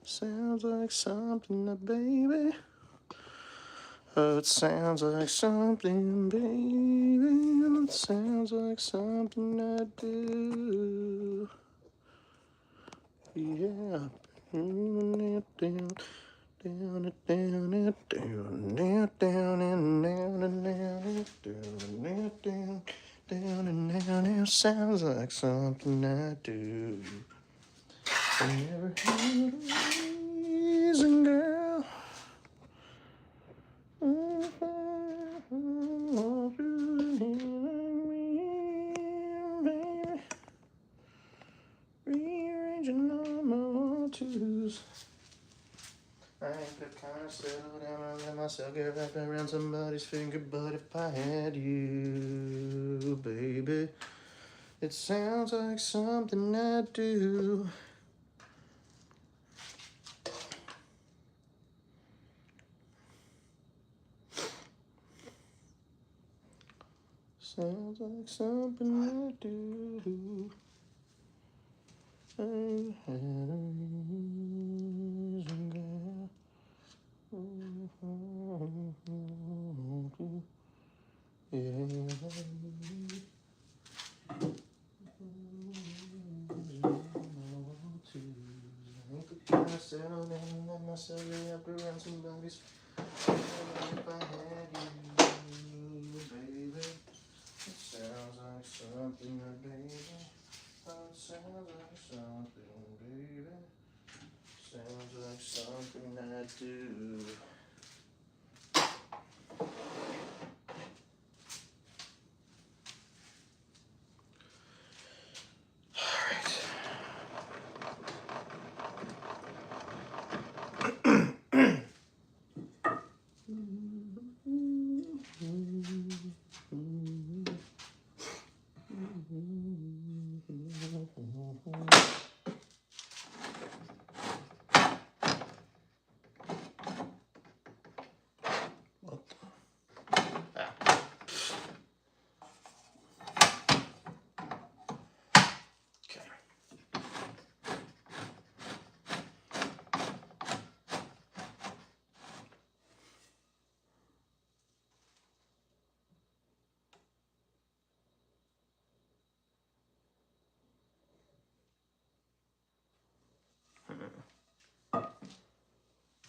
Sounds like something, baby. Oh, it sounds like something, baby. It sounds like something I do. Yeah. Down it, down it, down it, down it, down it, down and down and down it, down and down it. Sounds like something I do. I never had a reason, girl. Rearranging all my twos. I ain't the kind of settle down and let myself get wrapped around somebody's finger, but if I had you, baby, it sounds like something I do. Sounds like something I do. I had a reason, girl. I settled in and let myself lay up around somebody's. If I had you, baby, it sounds like something, baby. Oh, it sounds like something, baby. Sounds like something I do.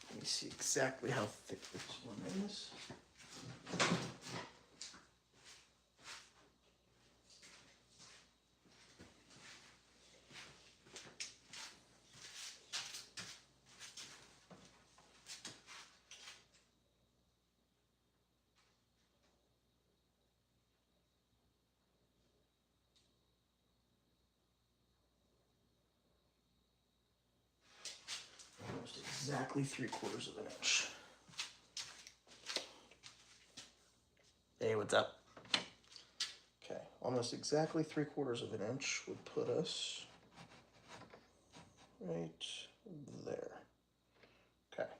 Let me see exactly how thick this one is. Almost exactly 3/4 of an inch. Hey, what's up? Okay, almost exactly 3/4 of an inch would put us right there. Okay.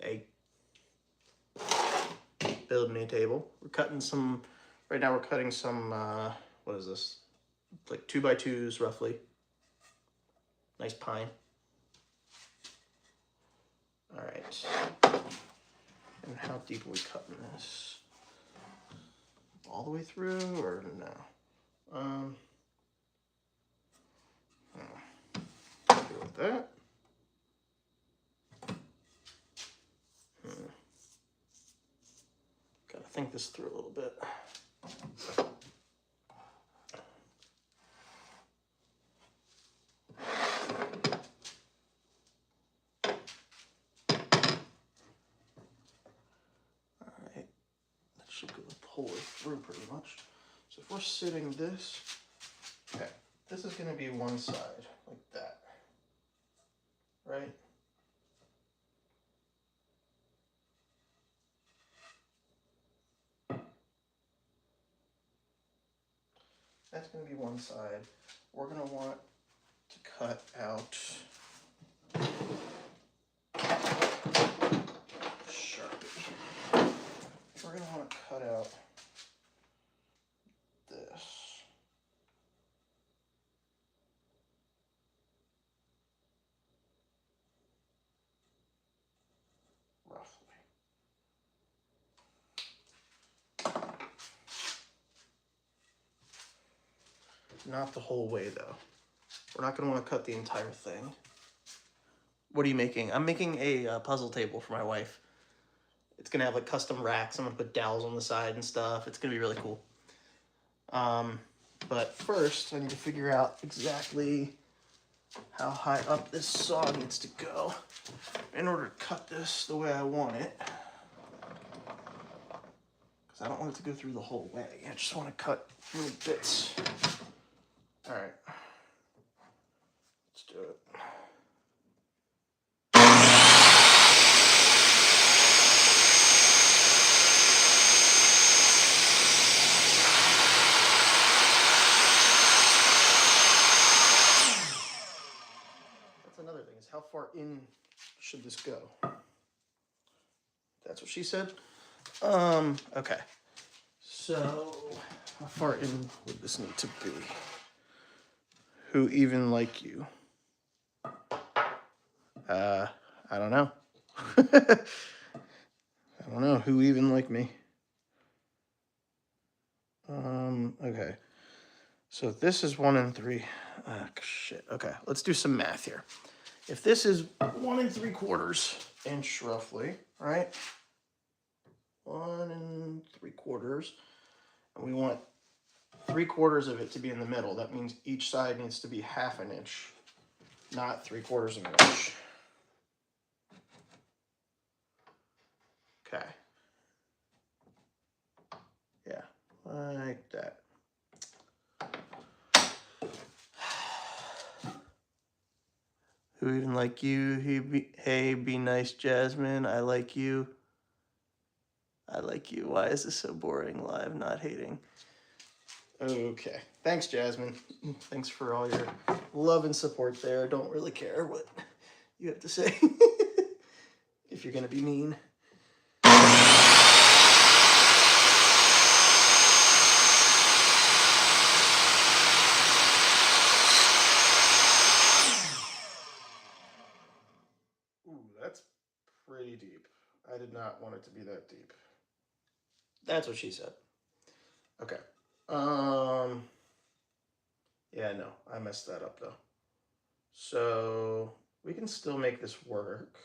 Hey. Building a table. We're cutting some, right now we're cutting some, what is this? Like 2x2s roughly. Nice pine. All right. And how deep are we cutting this? All the way through or no? Deal with that. Gotta think this through a little bit. All right, that should go the whole way through pretty much. So if we're sitting this, okay, this is gonna be one side like that, right? That's going to be one side. We're going to want to cut out Sharpie. We're going to want to cut out this. Not the whole way though. We're not gonna want to cut the entire thing. What are you making? I'm making a puzzle table for my wife. It's gonna have like custom racks. I'm gonna put dowels on the side and stuff. It's gonna be really cool. But first I need to figure out exactly how high up this saw needs to go in order to cut this the way I want it. Because I don't want it to go through the whole way. I just want to cut little bits. All right, let's do it. Another thing is how far in should this go? That's what she said. Okay. So how far in would this need to be? Who even like you? I don't know. I don't know. Who even like me? Okay. So this is 1 3. Shit. Okay, let's do some math here. If this is 1 3/4 inch roughly, right? 1 3/4, and we want 3/4 of it to be in the middle. That means each side needs to be 1/2 inch, not 3/4 of an inch. Okay. Yeah, like that. Who even like you? Hey, be nice, Jasmine. I like you. I like you. Why is this so boring? Live, not hating. Okay. Thanks, Jasmine. Thanks for all your love and support there. Don't really care what you have to say. If you're going to be mean. Ooh, that's pretty deep. I did not want it to be that deep. That's what she said. Okay. Yeah, no, I messed that up though. So we can still make this work.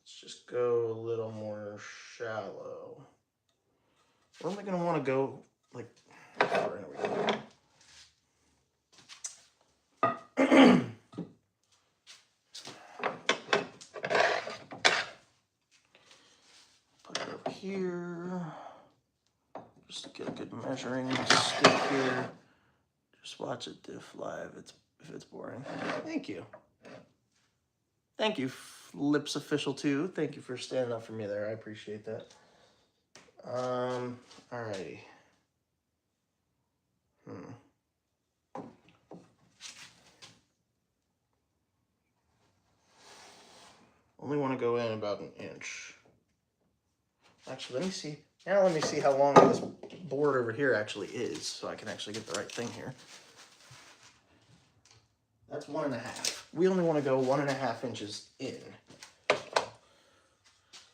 Let's just go a little more shallow. Where am I gonna want to go? Like, where are we going? Put it over here. Just to get a good measuring stick here. Just watch it diff live. If it's boring. Thank you. Thank you, Lips Official 2. Thank you for standing up for me there. I appreciate that. Alrighty. Only want to go in about 1 inch. Actually, let me see. Now let me see how long this board over here actually is, so I can actually get the right thing here. That's 1.5. We only want to go 1.5 inches in.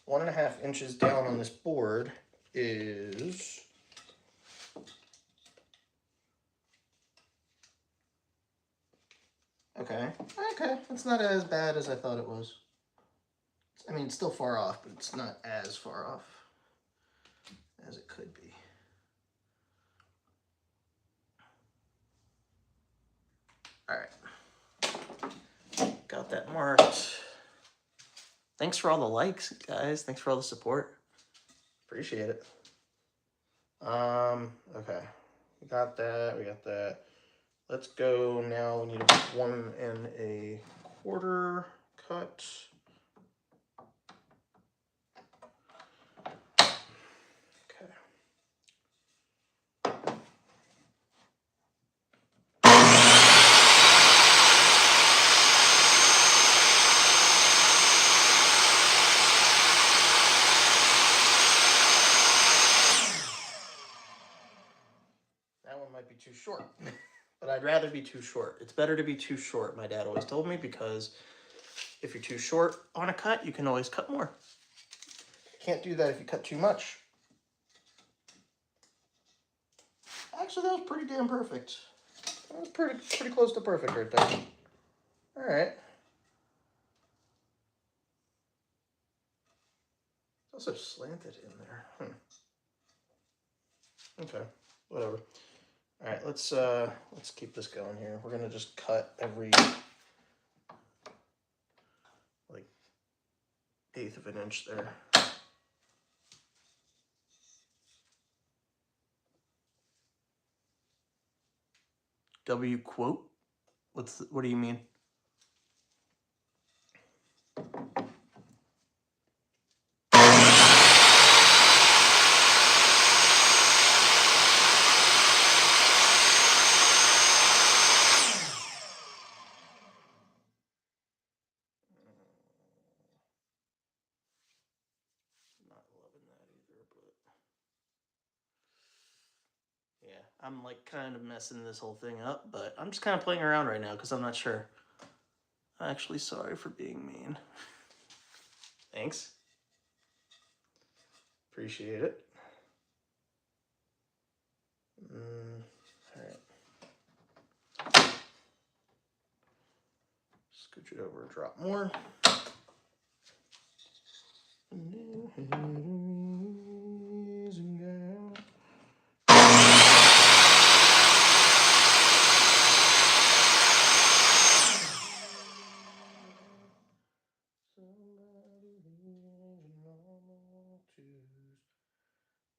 1.5 inches down on this board is okay. It's not as bad as I thought it was. I mean, it's still far off, but it's not as far off as it could be. All right. Got that marked. Thanks for all the likes, guys. Thanks for all the support. Appreciate it. Okay. We got that. Let's go now. We need a 1 1/4 cut. Okay. That one might be too short. But I'd rather be too short. It's better to be too short, my dad always told me, because if you're too short on a cut, you can always cut more. Can't do that if you cut too much. Actually, that was pretty damn perfect. That's pretty close to perfect right there. All right. It's also slanted in there. Okay, whatever. All right, let's keep this going here. We're gonna just cut every like 1/8 of an inch there. W quote? What do you mean? Not loving that either, but yeah, I'm like kind of messing this whole thing up, but I'm just kind of playing around right now because I'm not sure. Actually, sorry for being mean. Thanks. Appreciate it. All right. Scooch it over a drop more.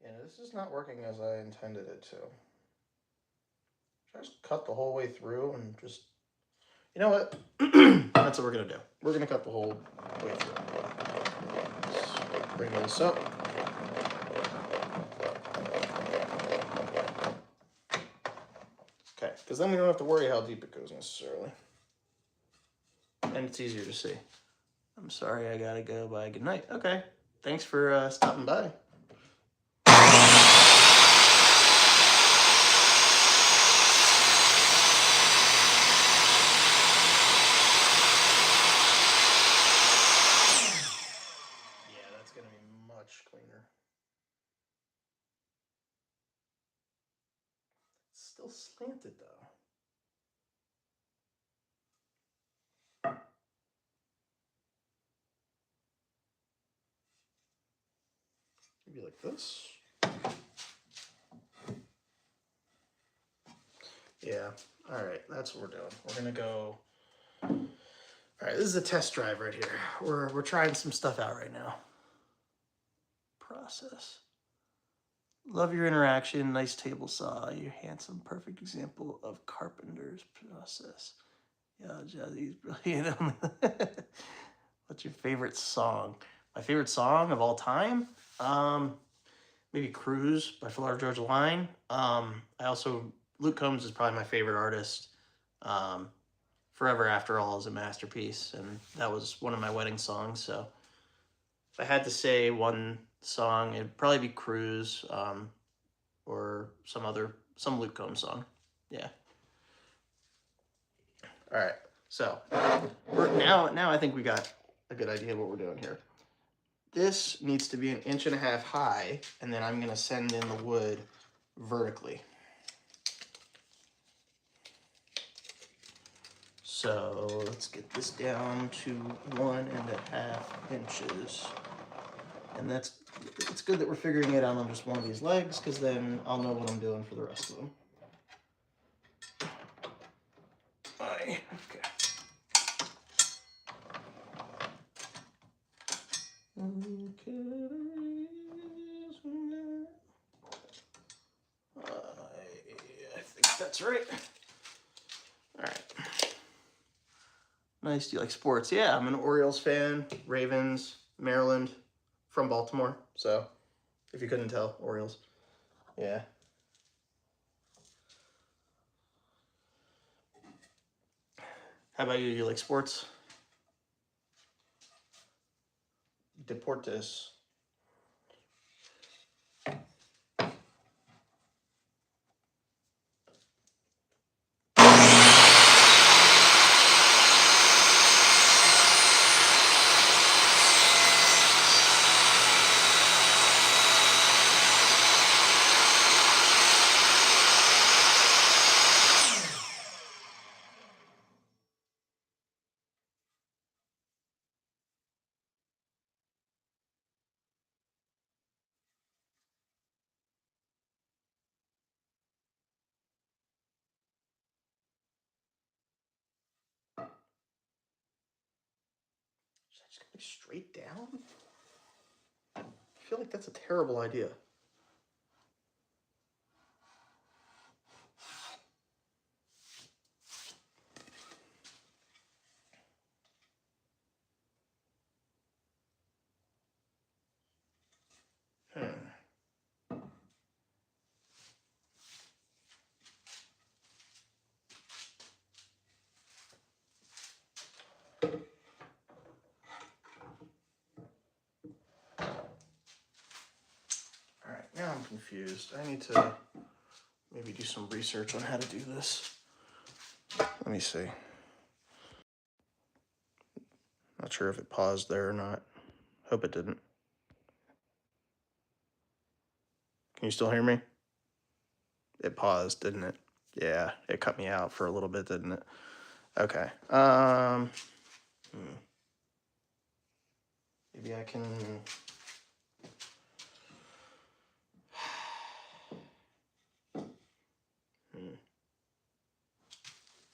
Yeah, this is not working as I intended it to. Should I just cut the whole way through and just... You know what? That's what we're going to do. We're going to cut the whole way through. Let's bring this up. Okay, because then we don't have to worry how deep it goes necessarily. And it's easier to see. I'm sorry, I gotta go. Bye. Good night. Okay. Thanks for stopping by. Yeah, that's gonna be much cleaner. It's still slanted though. Maybe like this. Yeah. All right. That's what we're doing. We're gonna go. All right. This is a test drive right here. We're trying some stuff out right now. Process. Love your interaction. Nice table saw. You're handsome. Perfect example of carpenter's process. Yeah, Jazzy's brilliant. What's your favorite song? My favorite song of all time? Maybe Cruise by Florida Georgia Line. Luke Combs is probably my favorite artist. Forever After All is a masterpiece, and that was one of my wedding songs. So if I had to say one song, it'd probably be Cruise, or some Luke Combs song. Yeah. All right. So now I think we got a good idea of what we're doing here. This needs to be 1.5 inches high, and then I'm going to send in the wood vertically. So let's get this down to 1.5 inches. And it's good that we're figuring it out on just one of these legs, because then I'll know what I'm doing for the rest of them. Okay. I think that's right. All right. Nice. Do you like sports? Yeah, I'm an Orioles fan. Ravens, Maryland, from Baltimore. So, if you couldn't tell, Orioles. Yeah. How about you? You like sports? Deportes. just go straight down? I feel like that's a terrible idea. Alright, now I'm confused. I need to maybe do some research on how to do this. Let me see. Not sure if it paused there or not. Hope it didn't. Can you still hear me? It paused, didn't it? Yeah, it cut me out for a little bit, didn't it? Okay. Maybe I can...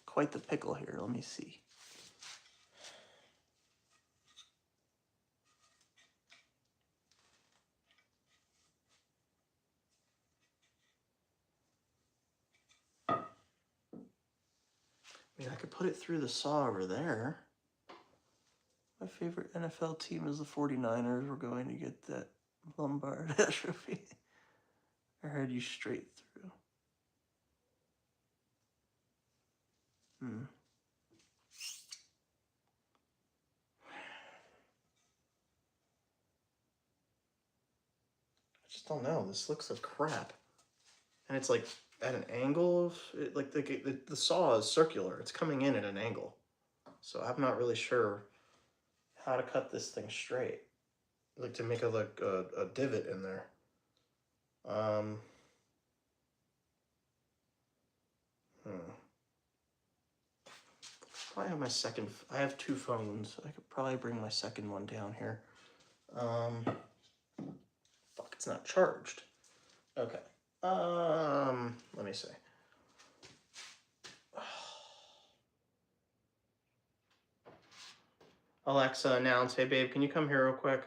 Quite the pickle here. Let me see. I mean, I could put it through the saw over there. My favorite NFL team is the 49ers. We're going to get that Lombard trophy. I heard you straight through. I just don't know. This looks like crap. And it's like at an angle of it, like the saw is circular. It's coming in at an angle. So I'm not really sure how to cut this thing straight. Like to make a divot in there. Probably have my second. I have two phones. I could probably bring my second one down here. Fuck, it's not charged. Okay. Let me see. Alexa, announce. Hey, babe, can you come here real quick?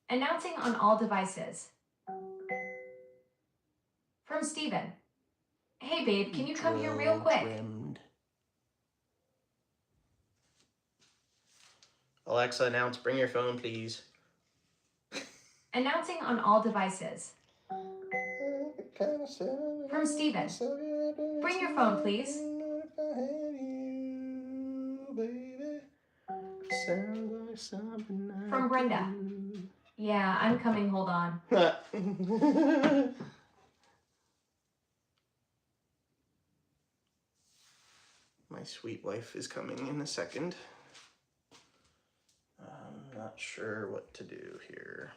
Announcing on all devices. From Steven. Hey, babe, can you come here real quick? Trimmed. Alexa, announce. Bring your phone, please. Announcing on all devices. From Steven. Bring your phone, please. From Brenda. Yeah, I'm coming. Hold on. My sweet wife is coming in a second. I'm not sure what to do here.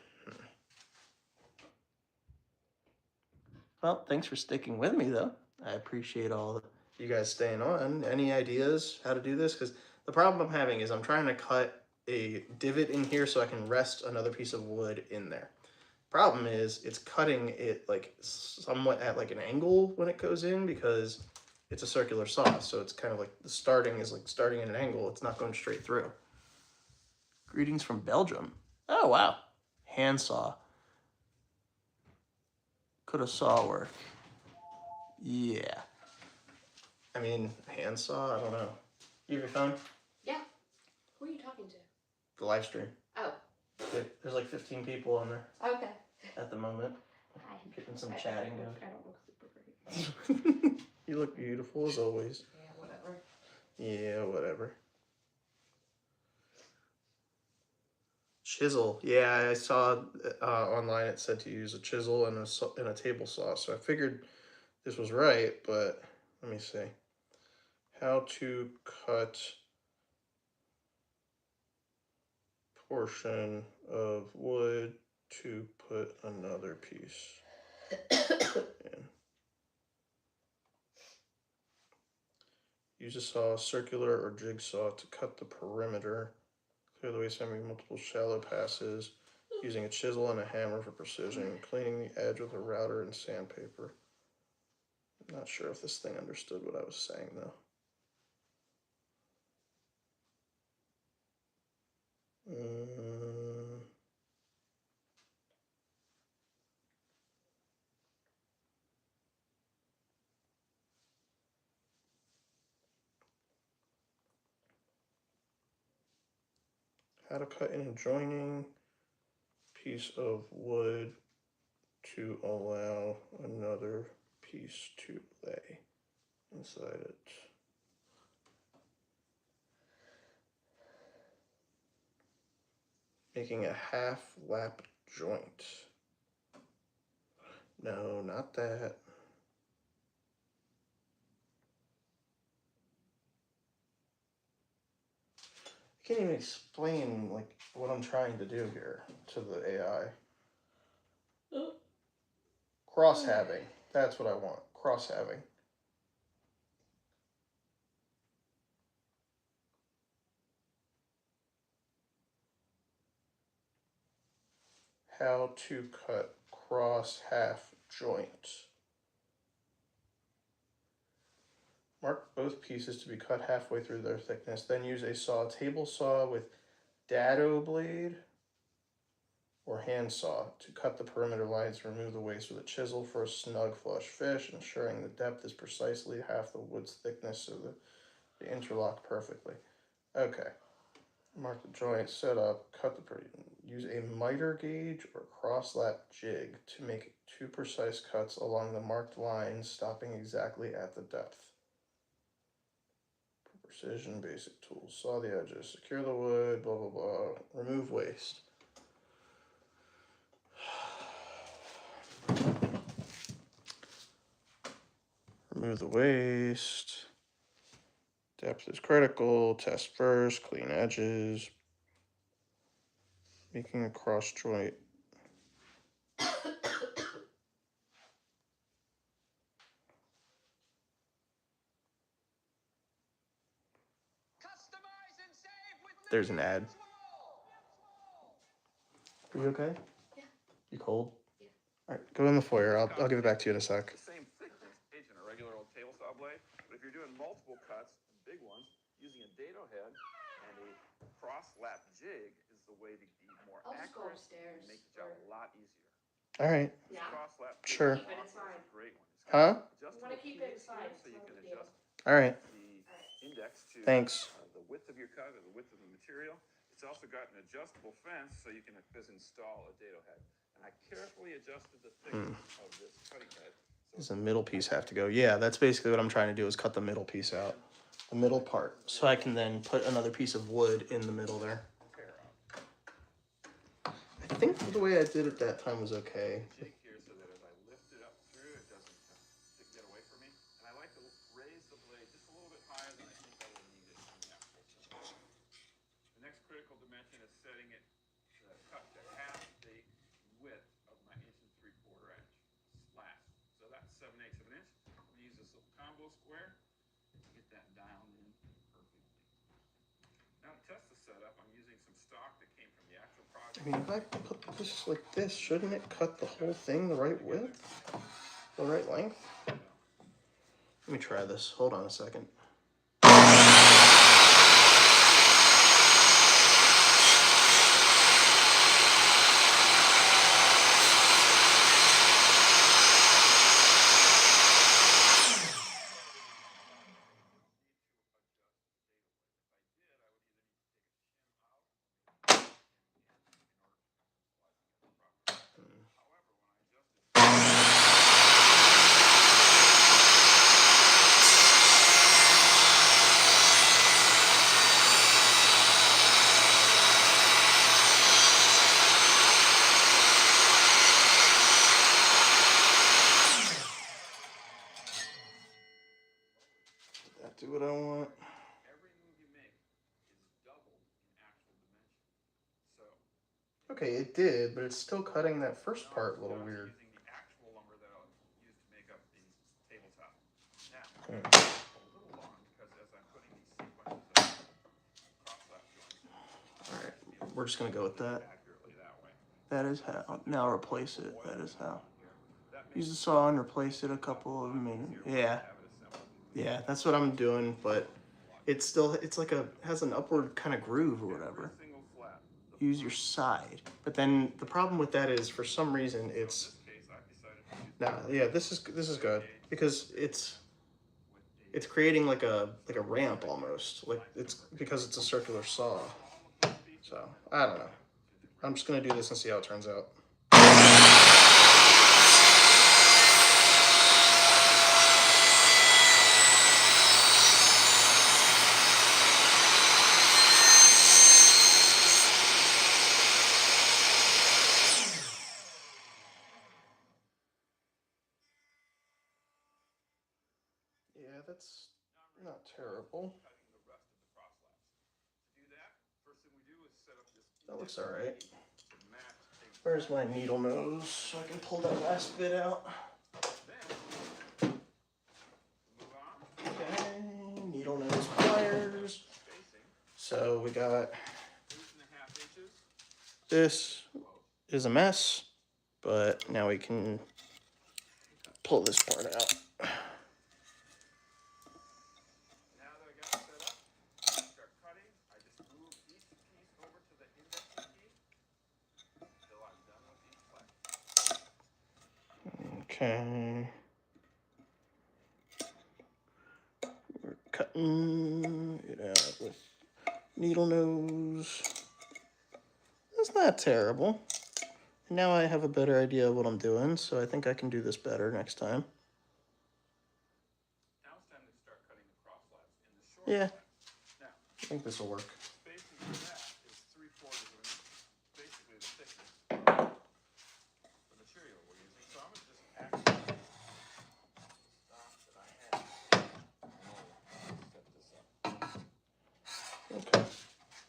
Well, thanks for sticking with me, though. I appreciate all you guys staying on. Any ideas how to do this? Because the problem I'm having is I'm trying to cut a divot in here so I can rest another piece of wood in there. Problem is, it's cutting it like somewhat at like an angle when it goes in because it's a circular saw. So it's kind of like the starting is like starting at an angle. It's not going straight through. Greetings from Belgium. Oh, wow. Handsaw. Could a saw work? Yeah. I mean, handsaw, I don't know. You have your phone? Yeah. Who are you talking to? The live stream. Oh. There's like 15 people on there. Okay. At the moment. Getting some chatting going. I don't look super great. You look beautiful as always. Yeah, whatever. Yeah, whatever. Chisel. Yeah, I saw online it said to use a chisel and a table saw. So I figured this was right, but let me see. How to cut portion of wood to put another piece in. Use a saw, circular or jigsaw to cut the perimeter. Clear the waste having multiple shallow passes. Using a chisel and a hammer for precision. Cleaning the edge with a router and sandpaper. I'm not sure if this thing understood what I was saying though. How to cut an adjoining piece of wood to allow another piece to lay inside it. Making a half lap joint. No, not that. I can't even explain like what I'm trying to do here to the AI. Cross-halving. That's what I want. Cross-halving. How to cut cross-half joint. Mark both pieces to be cut halfway through their thickness. Then use a table saw with dado blade or hand saw to cut the perimeter lines and remove the waste with a chisel for a snug flush fish, ensuring the depth is precisely half the wood's thickness so that they interlock perfectly. Okay. Mark the joint, set up, cut the use a miter gauge or cross-lap jig to make 2 precise cuts along the marked lines, stopping exactly at the depth. Precision basic tools. Saw the edges, secure the wood, blah blah blah. Remove waste. Remove the waste. Depth is critical. Test first. Clean edges. Making a cross joint. There's an ad. Are you okay? Yeah. You cold? Yeah. All right, go in the foyer. I'll give it back to you in a sec. The same thickness in a regular old table saw blade, but if you're doing multiple cuts, big ones, using a dado head and a cross lap jig is the way to be more I'll just go accurate upstairs. and make the job a lot easier. All right. This Yeah. cross lap jig Sure. Keep it, it's fine. is a great one. It's Huh? got You want to keep it, it's fine. so you It's can no big deal. adjust All right. the index to Thanks. the width of your cut or the width of the material. It's also got an adjustable fence so you can install a dado head. And I carefully adjusted the thickness of this cutting head. Does the middle piece have to go? Yeah, that's basically what I'm trying to do is cut the middle piece out. The middle part. So I can then put another piece of wood in the middle there. I think the way I did it that time was okay. Jig here so that as I lift it up through, it doesn't get away from me. And I like to raise the blade just a little bit higher than I think I will need it in the actual set. The next critical dimension is setting it cut to half the width of my 1 3/4 inch slat. So that's 7/8 of an inch. I'm going to use this little combo square to get that dialed in perfectly. Now to test the setup, I'm using some stock that came from the actual project. I mean, if I put this like this, shouldn't it cut the whole thing the right width? The right length? Let me try this. Hold on a second. Do what I want. Every move you make is doubled in actual dimension. So okay, it did, but it's still cutting that first part a little weird. Using the actual lumber that I'll use to make up the tabletop. Now, Okay. a little long because as I'm putting these sequences of cross-lap joints, All right, we're just gonna go with that. accurately that way. That is how. Now replace it. That is how. Use the saw and replace it a couple of minutes. Yeah. Yeah, that's what I'm doing, but it's still, it's like has an upward kind of groove or whatever. Single flat use your side. But then the problem with that is, for some reason, it's yeah. This is good because it's creating like a ramp almost. Like it's because it's a circular saw. So I don't know. I'm just gonna do this and see how it turns out. Yeah, that's not terrible. That looks all right. Where's my needle nose so I can pull that last bit out? Okay, needle nose pliers. So we got, this is a mess, but now we can pull this part out. Okay. We're cutting it out with needle nose. That's not terrible. And now I have a better idea of what I'm doing, so I think I can do this better next time. Now it's time to start cutting the cross slabs in the short Yeah. Now, I think this will work. spacing for that is 3/4 of an inch, basically the thickness of the material we're using. So I'm going to just actually stop that I have. Set this up. Okay,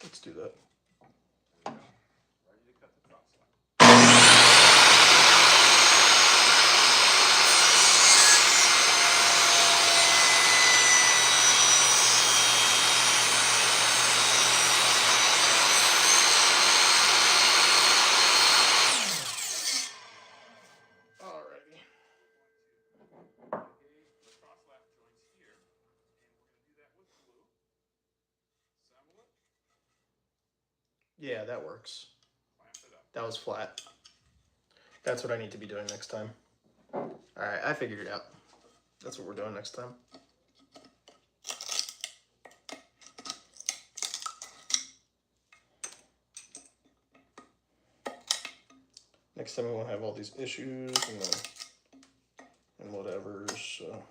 let's do that. There we go. Ready to cut the cross slab. Alrighty. The cross slab joints here, and we're going to do that with glue. Assemble it. Yeah, that works. Clamp it up. That was flat. That's what I need to be doing next time. Alright, I figured it out. That's what we're doing next time. Next time we won't have all these issues and whatever, so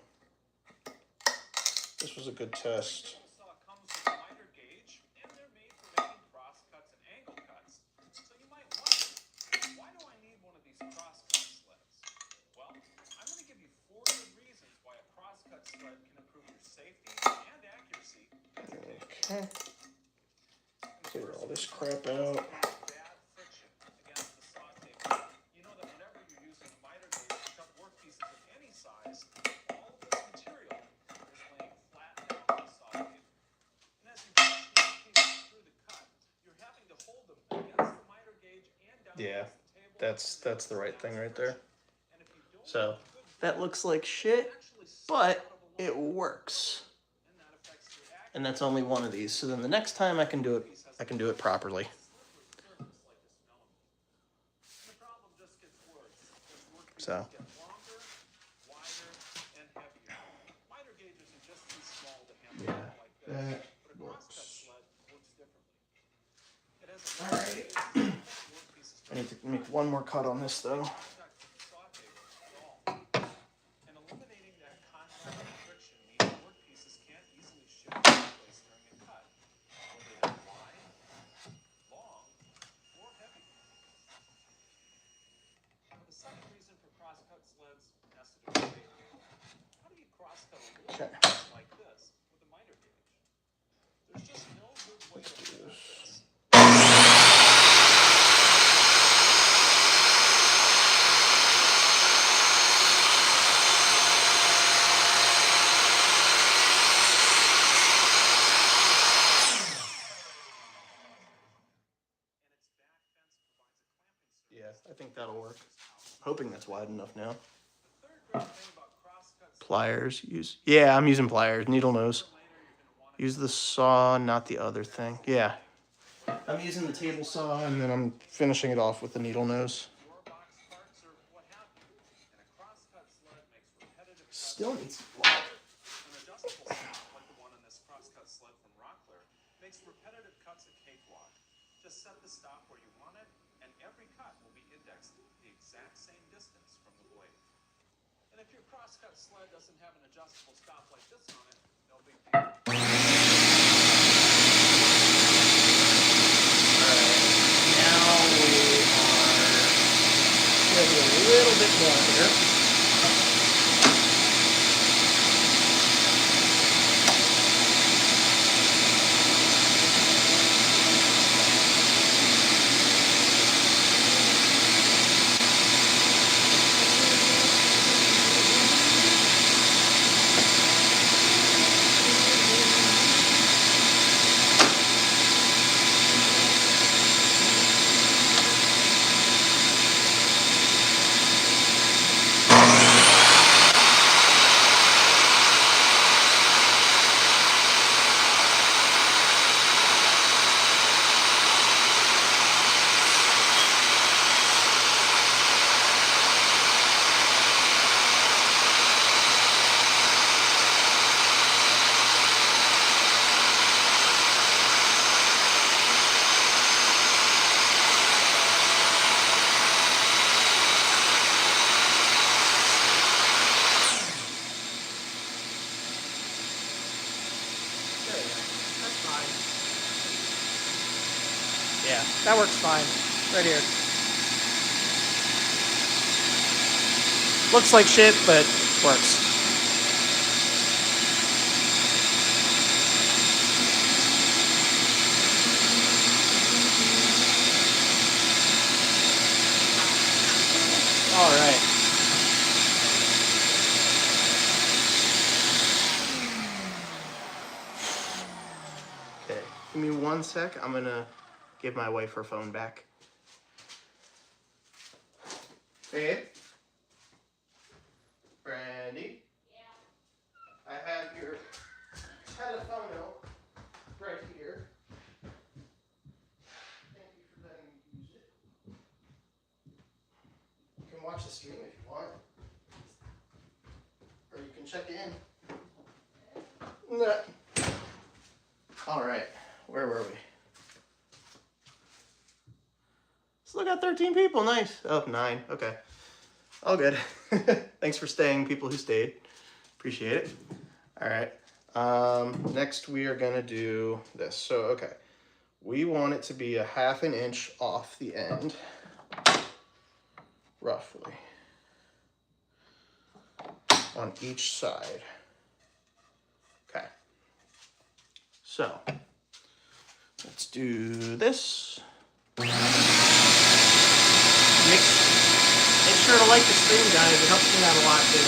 this was a good test. Saw comes with a miter gauge, and they're made for making cross cuts and angle cuts. So you might wonder, why do I need one of these cross cut sleds? Well, I'm going to give you 4 good reasons why a cross cut sled can improve your safety and accuracy. Okay. Clear all this crap out. Bad friction against the saw table. You know that whenever you're using a miter gauge to cut workpieces of any size, all of this material is laying flat down on the saw table. And as you push these pieces through the cut, you're having to hold them against the miter gauge and down Yeah, against the table. that's the right thing right there. And if you don't So have a good that looks like shit, but it works. and that affects your And that's only one of these. So then the next time I can do it properly. surface like this element. And the problem just gets worse as workpieces So. get longer, wider, and heavier. Miter gauges are just too small to handle Yeah, work like this, that but a crosscut works. sled works differently. It has a Alright. workpieces I need to make one more cut on this though. contact with the saw table at all. And eliminating that contact and friction means workpieces can't easily shift into place during a cut, whether they're wide, long, or heavy. Now, the second reason for crosscut sleds has to do with safety. How do you crosscut a little Okay. piece like this with a miter gauge? There's just no good way to hold this. Yeah, I think that'll work. Hoping that's wide enough now. The third great thing about crosscut Pliers, yeah, I'm using pliers, needle nose. Use the saw, not the other thing. Yeah, I'm using the table saw and then I'm finishing it off with the needle nose. Your box parts or what have you. And a crosscut sled makes repetitive cuts. Still needs blood. An adjustable stop, like the one on this crosscut sled from Rockler, makes repetitive cuts a cakewalk. Just set the stop where you want it, and every cut will be indexed the exact same distance from the blade. And if your crosscut sled doesn't have an adjustable stop like this on it, no big deal. Now we are going to do a little bit more here. Yeah, that works fine. Right here. Looks like shit, but works. All right. Okay, give me 1 sec. I'm gonna give my wife her phone back. Babe? Brandy? Yeah. I have your telephone right here. Thank you for letting me use it. You can watch the stream if you want. Or you can check in. No. All right, where were we? Still got 13 people, nice. Oh, 9, okay. All good. Thanks for staying, people who stayed. Appreciate it. All right, next we are gonna do this. So, okay, we want it to be a 1/2 inch off the end, roughly, on each side. Okay, so let's do this. Make sure to like the stream, guys. It helps me out a lot too.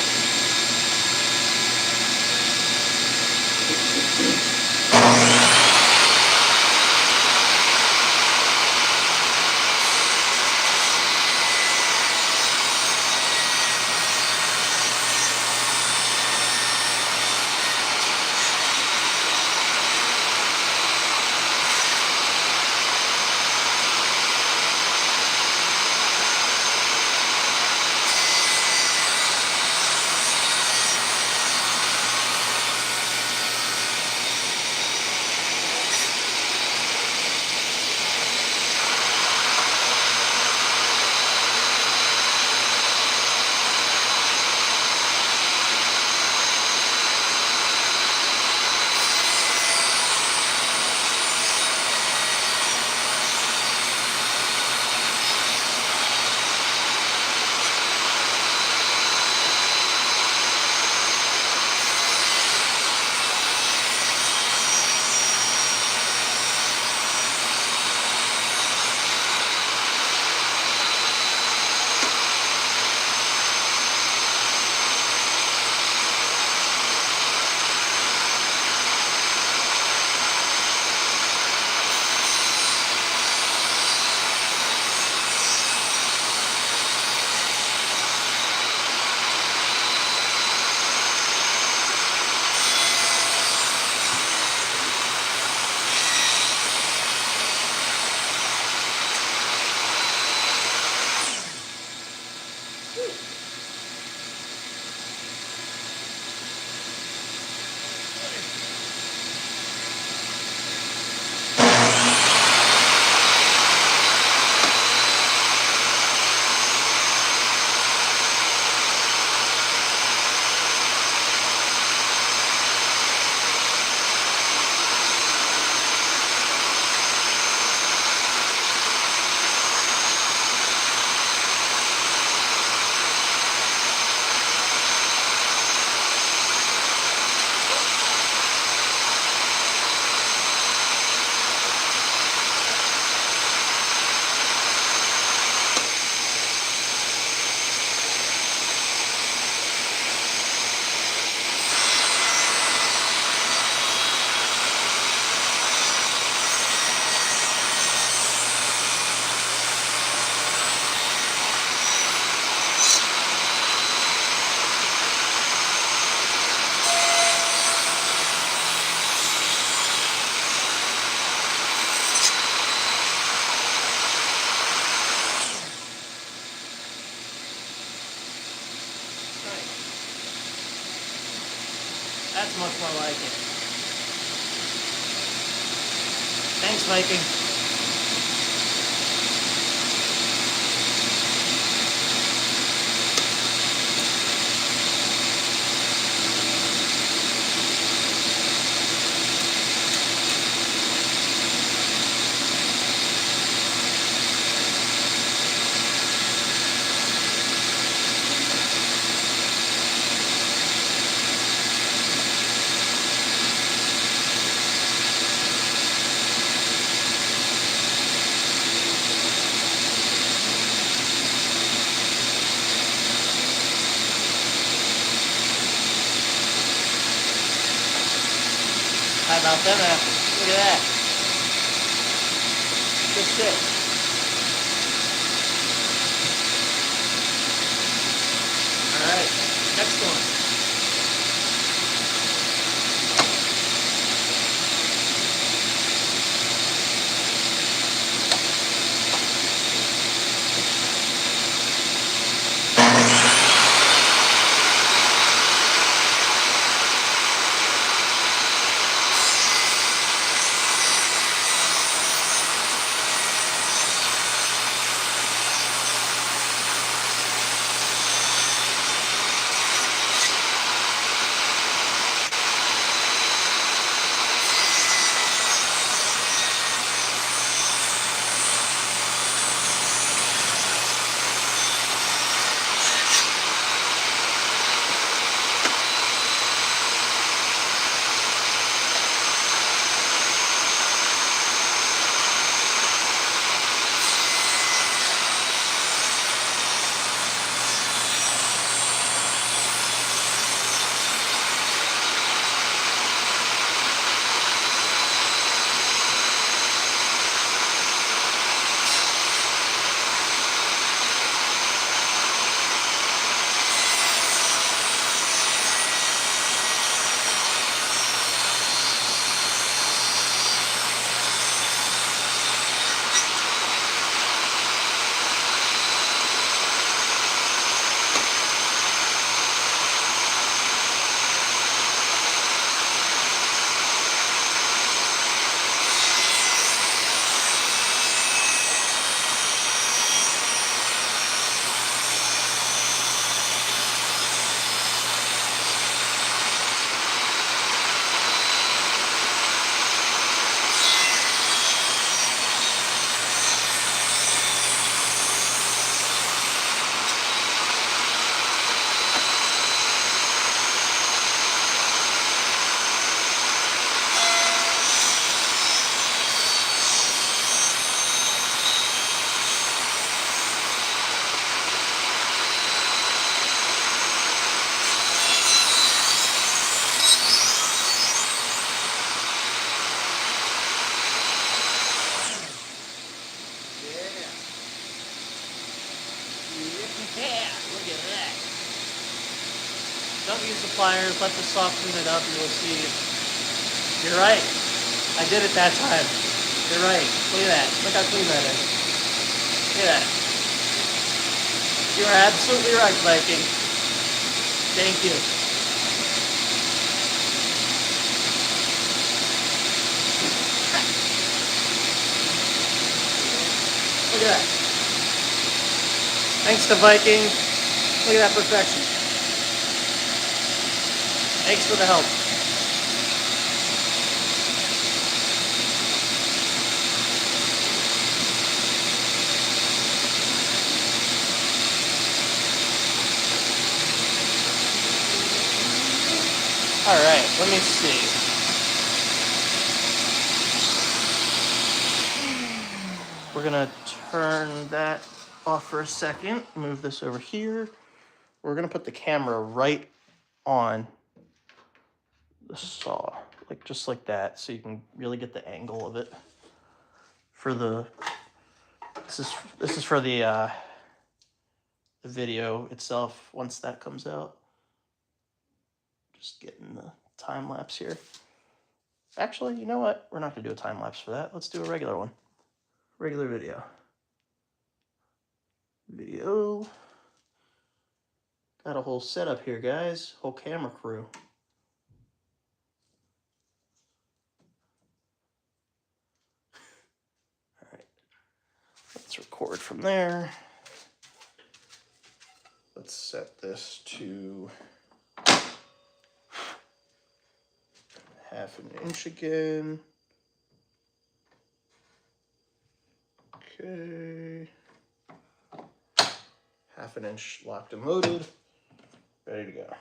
That's much more like it. Thanks, Viking. How about them apples? Look at that. Good shit. All right, next one. Yeah, look at that. Don't use the pliers, let this soften it up and you'll see. You're right. I did it that time. You're right. Look at that. Look how clean that is. Look at that. You are absolutely right, Viking. Thank you. Look at that. Thanks to Viking. Look at that perfection. Thanks for the help. All right, let me see. We're gonna turn that off for a second. Move this over here. We're gonna put the camera right on the saw, like just like that, so you can really get the angle of it. For the this is for the video itself. Once that comes out, just getting the time lapse here. Actually, you know what? We're not gonna do a time lapse for that. Let's do a regular one. Regular video. Video. Got a whole setup here, guys. Whole camera crew. record from there. Let's set this to 1/2 inch again. Okay. 1/2 inch locked and loaded. Ready to go.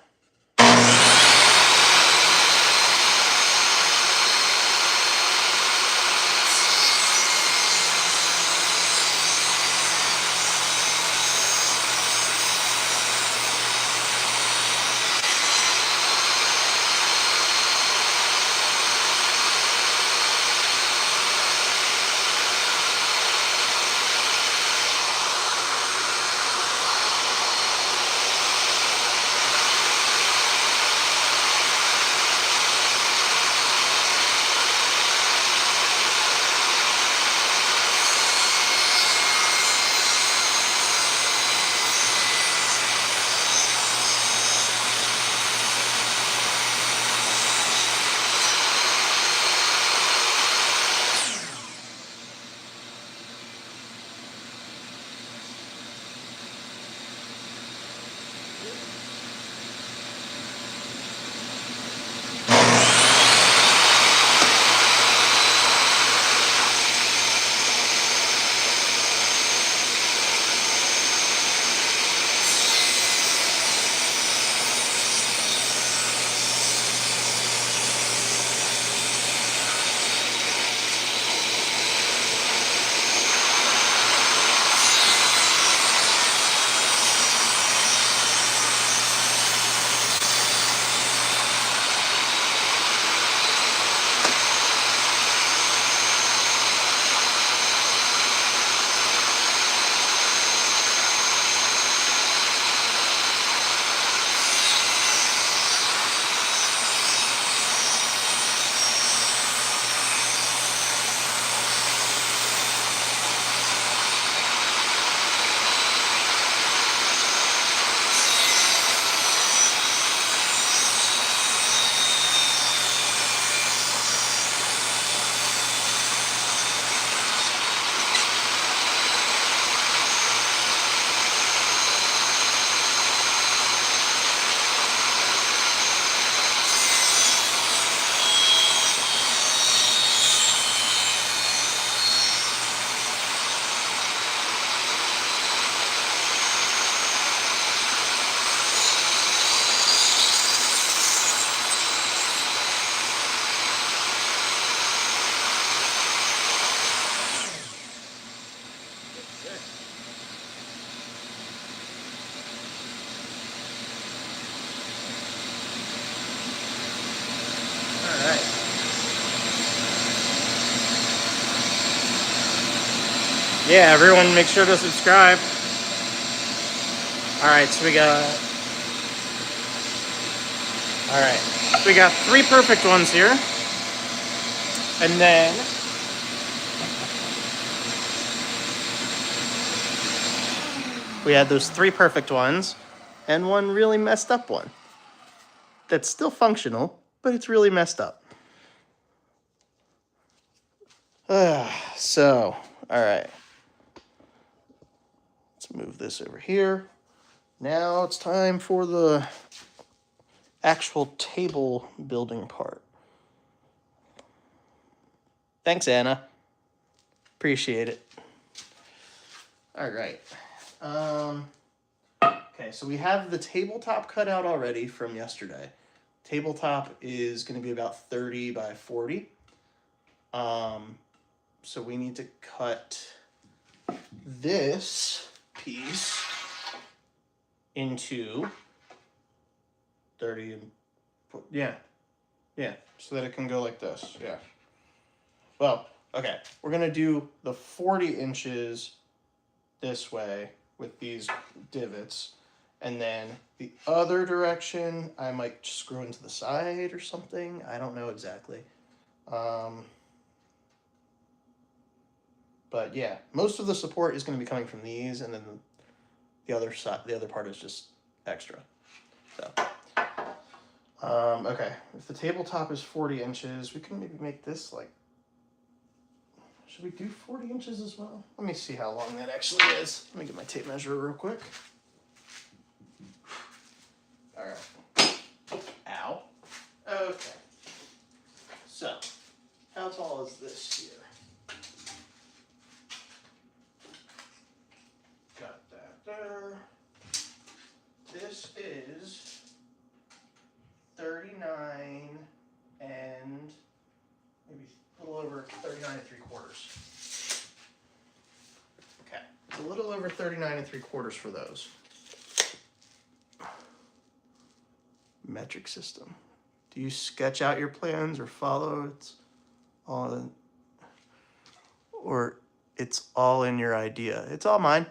Yeah, everyone make sure to subscribe. Alright, so we got 3 perfect ones here. And then we had those 3 perfect ones and one really messed up one. That's still functional, but it's really messed up. So, alright. Let's move this over here. Now it's time for the actual table building part. Thanks, Anna. Appreciate it. Alright. Okay, so we have the tabletop cut out already from yesterday. Tabletop is going to be about 30 by 40. So we need to cut this piece into 30 and yeah, so that it can go like this. Yeah. Well, okay, we're gonna do the 40 inches this way with these divots, and then the other direction I might screw into the side or something. I don't know exactly. But yeah, most of the support is going to be coming from these, and then the other side, the other part is just extra. So, okay, if the tabletop is 40 inches, we can maybe make this like, Should we do 40 inches as well? Let me see how long that actually is. Let me get my tape measure real quick. All right. Ow. Okay. So, how tall is this here? Got that there. This is 39 and maybe a little over 39 and 3/4. Okay, it's a little over 39 and 3/4 for those. Metric system. Do you sketch out your plans or follow it all, or it's all in your idea? It's all mine.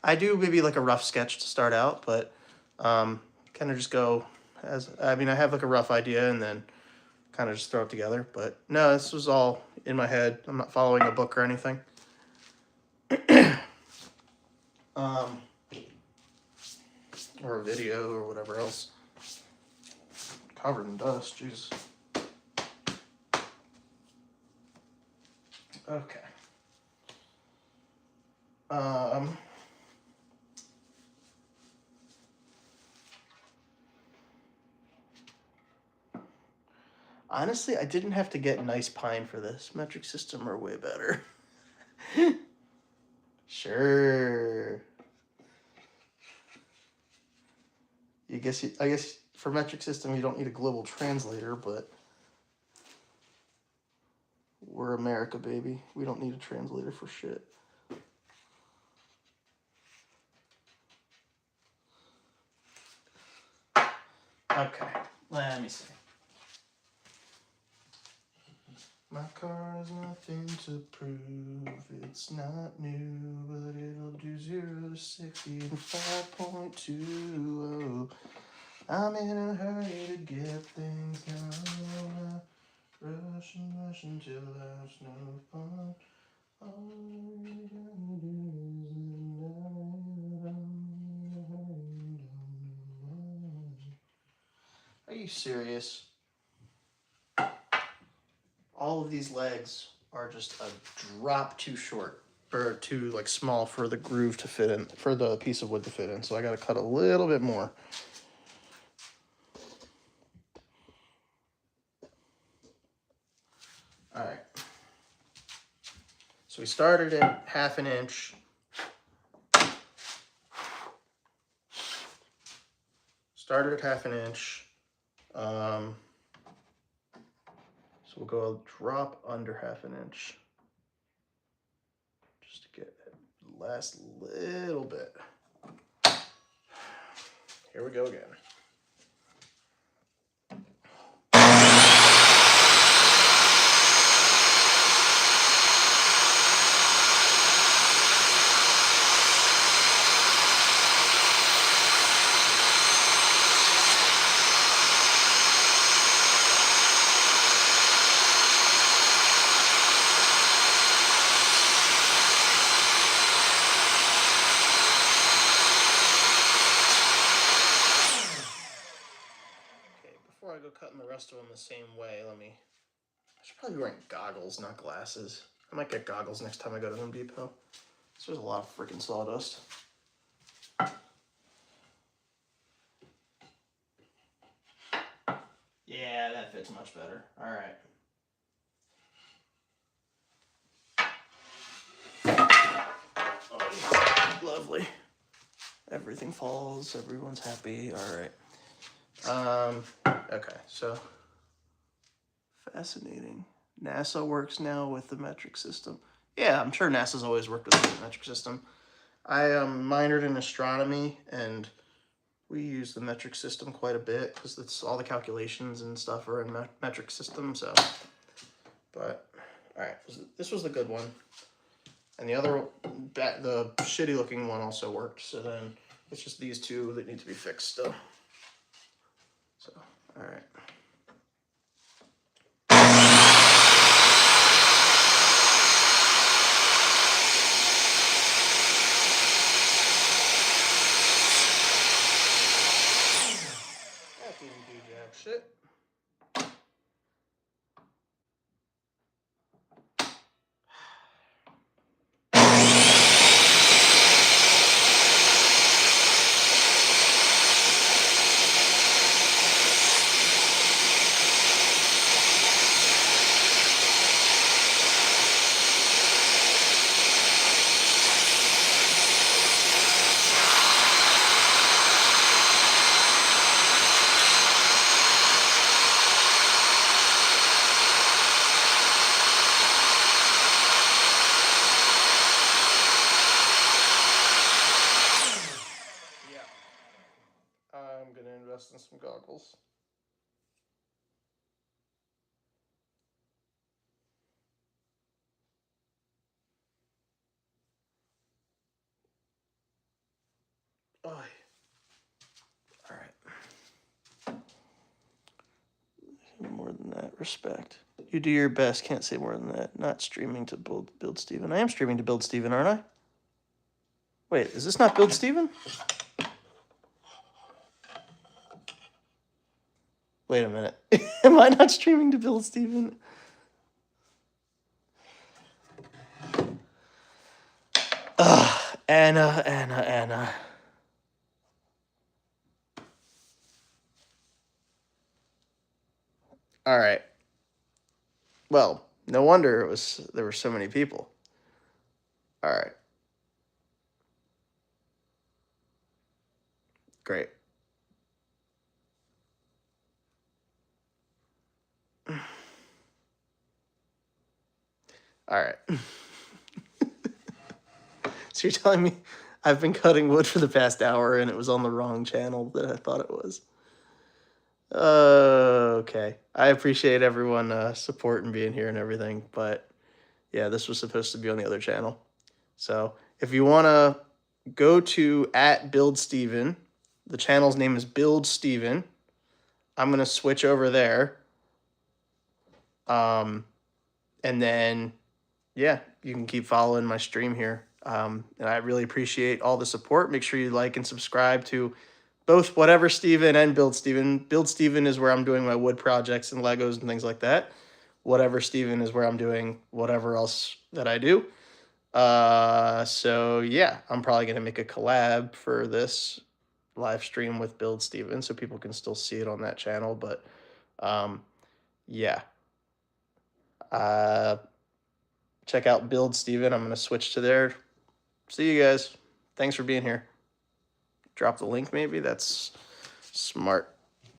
I do maybe like a rough sketch to start out, but kind of just go as, I mean, I have like a rough idea and then kind of just throw it together. But no, this was all in my head. I'm not following a book or anything. Or a video or whatever else. Covered in dust, jeez. Okay. Honestly, I didn't have to get nice pine for this. Metric system are way better. Sure. I guess for metric system you don't need a global translator, but we're America, baby. We don't need a translator for shit. Okay, let me see. My car has nothing to prove. It's not new, but it'll do 0 to 60 in 5.20. I'm in a hurry to get things done. Rush until there's no fun. All you gotta do is Are you serious? All of these legs are just a drop too short, or too like small for the groove to fit in, for the piece of wood to fit in. So I got to cut a little bit more. All right. So we started at 1/2 inch. Started at 1/2 inch. So we'll go a drop under 1/2 inch. Just to get that last little bit. Here we go again. Before I go cutting the rest of them the same way, I should probably be wearing goggles, not glasses. I might get goggles next time I go to Home Depot. There's a lot of freaking sawdust. Yeah, that fits much better. All right. Oh, lovely. Everything falls, everyone's happy. All right. Okay, so fascinating. NASA works now with the metric system. Yeah, I'm sure NASA's always worked with the metric system. I minored in astronomy, and we use the metric system quite a bit because it's all the calculations and stuff are in metric system. So, but all right, this was the good one, and the other, the shitty looking one also worked. So then it's just these two that need to be fixed still. So, all right. That didn't do jack shit. goggles. All right. More than that, respect. You do your best. Can't say more than that. Not streaming to build Steven. I am streaming to build Steven, aren't I? Wait, is this not build Steven? Wait a minute. Am I not streaming to build Steven? Anna. All right. Well, no wonder there were so many people. All right. Great. All right. So you're telling me I've been cutting wood for the past hour and it was on the wrong channel that I thought it was? Okay. I appreciate everyone supporting being here and everything, but yeah, this was supposed to be on the other channel. So if you want to go to @BuildSteven, the channel's name is Build Steven. I'm going to switch over there. And then, yeah, you can keep following my stream here. And I really appreciate all the support. Make sure you like and subscribe to both Whatever Steven and Build Steven. Build Steven is where I'm doing my wood projects and Legos and things like that. Whatever Steven is where I'm doing whatever else that I do. So yeah, I'm probably going to make a collab for this live stream with Build Steven so people can still see it on that channel. But yeah. Check out Build Steven. I'm going to switch to there. See you guys. Thanks for being here. Drop the link maybe. That's smart.